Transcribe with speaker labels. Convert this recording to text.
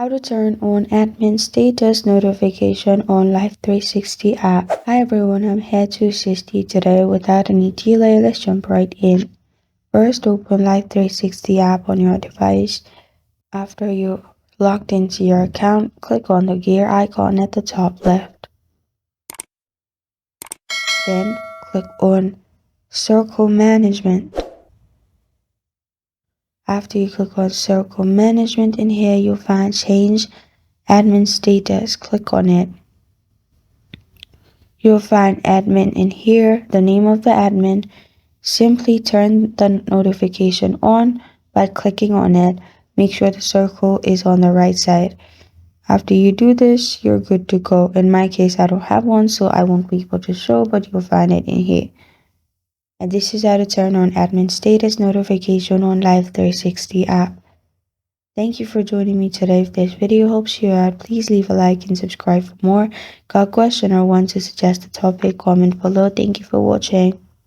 Speaker 1: How to turn on admin status notification on Life360 app. Hi everyone, I'm here to assist you today. Without any delay, let's jump right in. First, open Life360 app on your device. After you're logged into your account, click on the gear icon at the top left. Then, click on Circle Management. After you click on Circle Management, in here you'll find Change Admin Status. Click on it. You'll find admin in here, the name of the admin. Simply turn the notification on by clicking on it. Make sure the circle is on the right side. After you do this, you're good to go. In my case, I don't have one, so I won't be able to show, but you'll find it in here. And this is how to turn on admin status notification on Life360 app. Thank you for joining me today. If this video helps you out, please leave a like and subscribe for more. Got a question or want to suggest a topic, comment below. Thank you for watching.